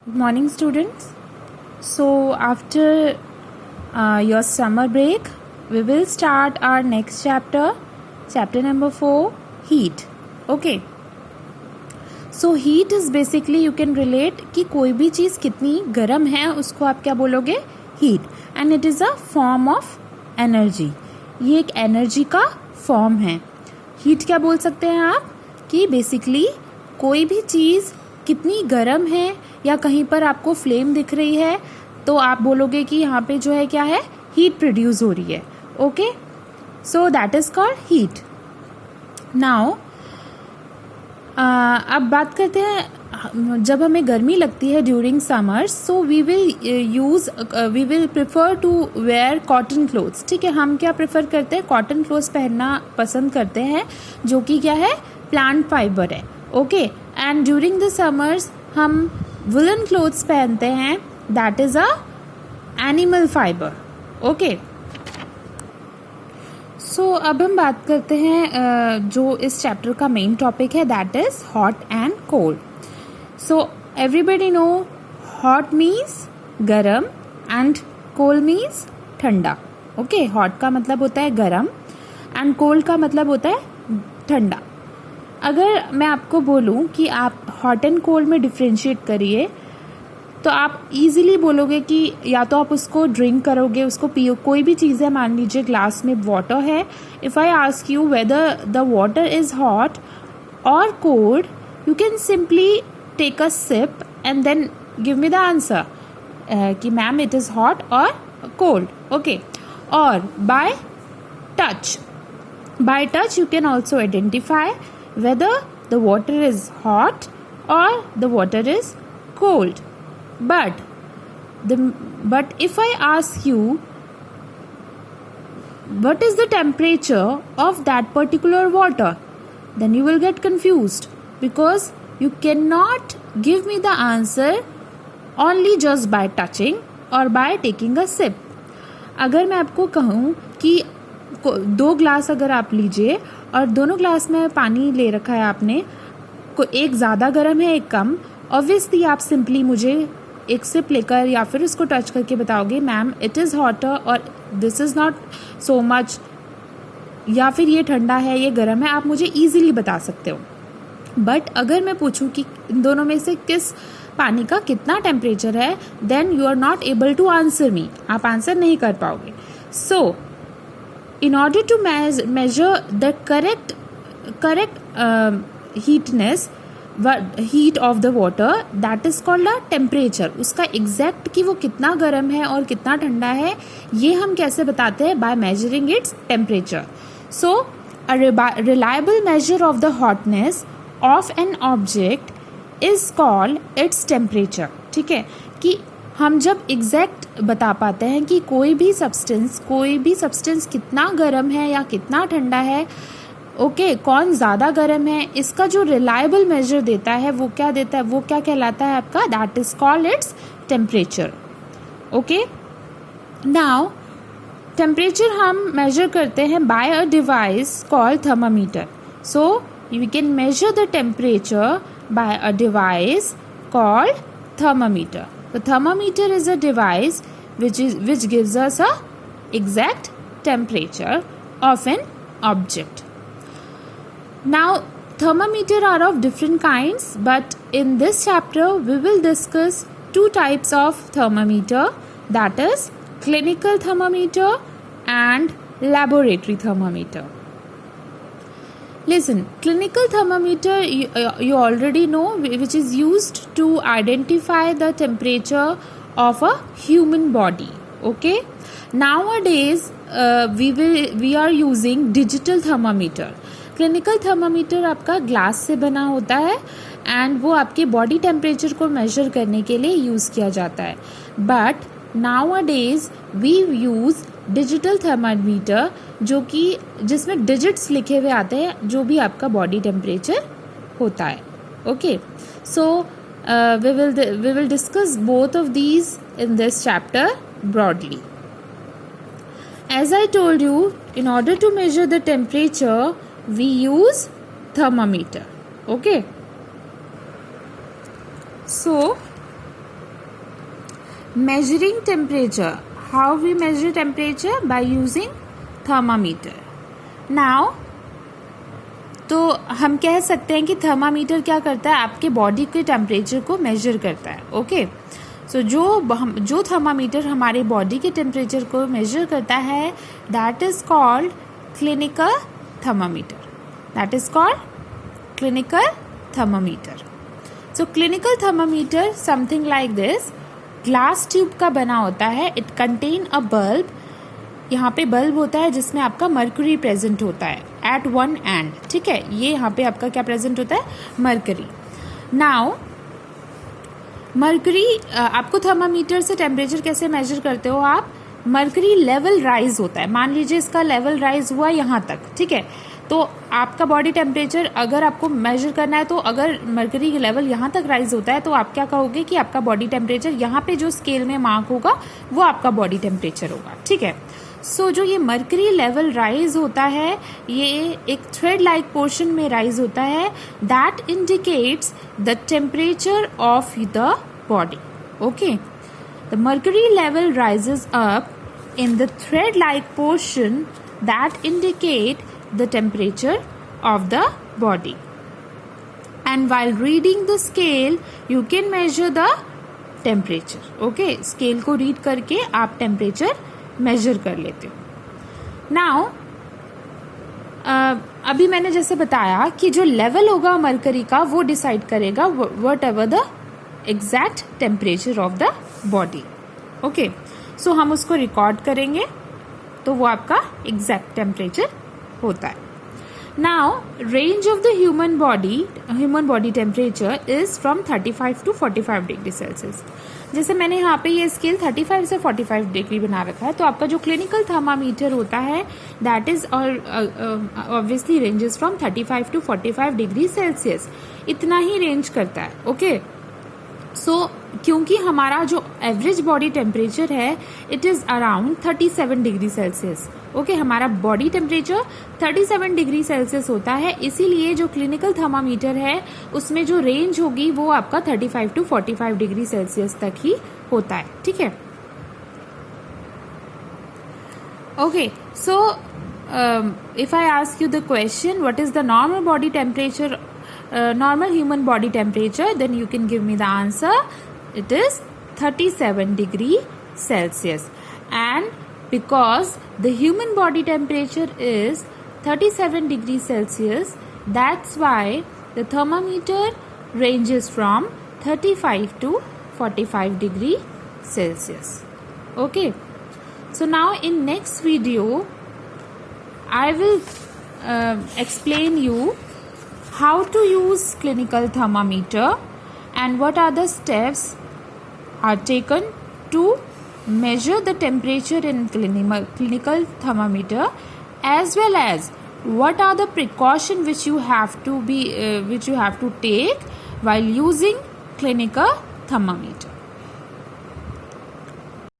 Good morning, students. So, after your summer break, we will start our next chapter, chapter number 4, heat. Okay. So, heat is basically you can relate कि कोई भी चीज़ कितनी गर्म है उसको आप क्या बोलोगे heat, and it is a form of energy. ये एक एनर्जी का फॉर्म है. हीट क्या बोल सकते हैं आप कि बेसिकली कोई भी चीज़ कितनी गर्म है या कहीं पर आपको फ्लेम दिख रही है तो आप बोलोगे कि यहाँ पे जो है क्या है हीट प्रोड्यूस हो रही है. Okay, so that is called heat. Now अब बात करते हैं जब हमें गर्मी लगती है during summers, so we will prefer to wear cotton clothes. ठीक है, हम क्या प्रेफर करते हैं, कॉटन क्लोथ्स पहनना पसंद करते हैं जो कि क्या है प्लांट फाइबर है. Okay, and during the summers हम वुलन क्लोथ्स पहनते हैं, that is a animal fibre. Okay, so अब हम बात करते हैं जो इस चैप्टर का मेन टॉपिक है, that is hot and cold. So everybody know hot means गरम एंड कोल्ड मीन्स ठंडा. ओके, हॉट का मतलब होता है गरम एंड कोल्ड का मतलब होता है ठंडा. अगर मैं आपको बोलूं कि आप हॉट एंड कोल्ड में डिफ्रेंशिएट करिए तो आप इजीली बोलोगे कि या तो आप उसको ड्रिंक करोगे, उसको पियो. कोई भी चीज़ है, मान लीजिए ग्लास में वाटर है, if I ask you whether the water is hot और cold, you can simply take a sip and then give me the answer कि मैम इट इज़ हॉट और कोल्ड. ओके, और by touch you can also identify whether the water is hot or the water is cold. But if I ask you what is the temperature of that particular water, then you will get confused because you cannot give me the answer only just by touching or by taking a sip. अगर मैं आपको कहूँ कि 2 glass अगर आप लीजिए और दोनों ग्लास में पानी ले रखा है आपने, एक ज़्यादा गर्म है एक कम, ऑब्वियसली आप सिंपली मुझे एक सिप लेकर या फिर उसको टच करके बताओगे मैम इट इज़ हॉटर और this is not so much, या फिर ये ठंडा है ये गर्म है, आप मुझे ईजिली बता सकते हो. बट अगर मैं पूछूं कि इन दोनों में से किस पानी का कितना टेम्परेचर है, then you are not able to answer me, आप आंसर नहीं कर पाओगे. सो in order to measure the correct heat of the water, that is called a temperature. उसका exact कि वो कितना गर्म है और कितना ठंडा है ये हम कैसे बताते हैं, by measuring its temperature. So a reliable measure of the hotness of an object is called its temperature. ठीक है, कि हम जब एग्जैक्ट बता पाते हैं कि कोई भी सब्सटेंस कितना गर्म है या कितना ठंडा है, ओके, कौन ज़्यादा गर्म है, इसका जो रिलायबल मेजर देता है वो क्या देता है, वो क्या कहलाता है आपका, that is called it's temperature. Okay, now temperature हम मेजर करते हैं by a device called thermometer. So you can measure the temperature by a device called thermometer. The thermometer is a device which gives us a exact temperature of an object. Now, thermometer are of different kinds, but in this chapter we will discuss 2 types of thermometer, that is clinical thermometer and laboratory thermometer. Listen, clinical thermometer you already know, which is used to identify the temperature of a human body. Okay, nowadays we are using digital thermometer. Clinical thermometer आपका glass से बना होता है and वो आपके body temperature को major करने के लिए यूज़ किया जाता है. But nowadays we use digital thermometer जो कि जिसमें डिजिट्स लिखे हुए आते हैं जो भी आपका बॉडी टेम्परेचर होता है. Okay, so we will discuss both of these in this chapter broadly. As I told you, in order to measure the temperature we use thermometer. Okay, so measuring temperature. How we measure temperature? By using thermometer. Now, तो हम कह सकते हैं कि thermometer क्या करता है, आपके बॉडी के टेम्परेचर को मेजर करता है. ओके, सो जो थर्मामीटर हमारे बॉडी के टेम्परेचर को मेजर करता है, that is called clinical thermometer. That is called clinical thermometer. So clinical thermometer something like this, glass tube का बना होता है. It contain a bulb. यहाँ पे बल्ब होता है जिसमें आपका मर्क्यूरी प्रेजेंट होता है एट वन एंड. ठीक है, ये यहाँ पे आपका क्या प्रेजेंट होता है, मर्क्यूरी. नाउ मर्क्यूरी, आपको थर्मामीटर से टेम्परेचर कैसे मेजर करते हो आप, मर्क्यूरी लेवल राइज होता है. मान लीजिए इसका लेवल राइज हुआ यहाँ तक. ठीक है, तो आपका बॉडी टेम्परेचर अगर आपको मेजर करना है, तो अगर मर्क्यूरी लेवल यहाँ तक राइज होता है, तो आप क्या कहोगे कि आपका बॉडी टेम्परेचर यहाँ पे जो स्केल में मार्क होगा वो आपका बॉडी टेम्परेचर होगा. ठीक है, सो जो ये मर्क्यूरी लेवल राइज होता है, ये एक थ्रेड लाइक पोर्शन में राइज होता है. That indicates the temperature of the body. Okay, the mercury level rises up in the thread-like portion that indicate the temperature of the body. And while reading the scale, you can measure the temperature. Okay, scale को read करके आप temperature measure कर लेते हो. Now, अभी मैंने जैसे बताया कि जो level होगा मरकरी का वो decide करेगा whatever the exact temperature of the body. Okay. सो हम उसको रिकॉर्ड करेंगे तो वो आपका एग्जैक्ट टेम्परेचर होता है. Now range of the human body temperature is from 35 to 45 degree Celsius. जैसे मैंने यहाँ पे ये स्केल 35 से 45 डिग्री बना रखा है, तो आपका जो क्लिनिकल थर्मामीटर होता है that is obviously ranges from 35 to 45 degree Celsius. इतना ही रेंज करता है. ओके, सो क्योंकि हमारा जो एवरेज बॉडी टेम्परेचर है it is around 37 degree Celsius. Okay, हमारा बॉडी टेम्परेचर 37 डिग्री सेल्सियस होता है, इसीलिए जो क्लिनिकल थर्मामीटर है उसमें जो रेंज होगी वो आपका 35 to 45 डिग्री सेल्सियस तक ही होता है. ठीक है, okay. So if I ask you the question what is the normal body temperature, normal human body temperature, then you can give me the answer. It is 37 degree Celsius. And because the human body temperature is 37 degree Celsius, that's why the thermometer ranges from 35 to 45 degree Celsius. Okay, so now in next video I will explain you how to use clinical thermometer and what are the steps are taken to measure the temperature in clinical thermometer, as well as what are the precaution which you have to take while using clinical thermometer.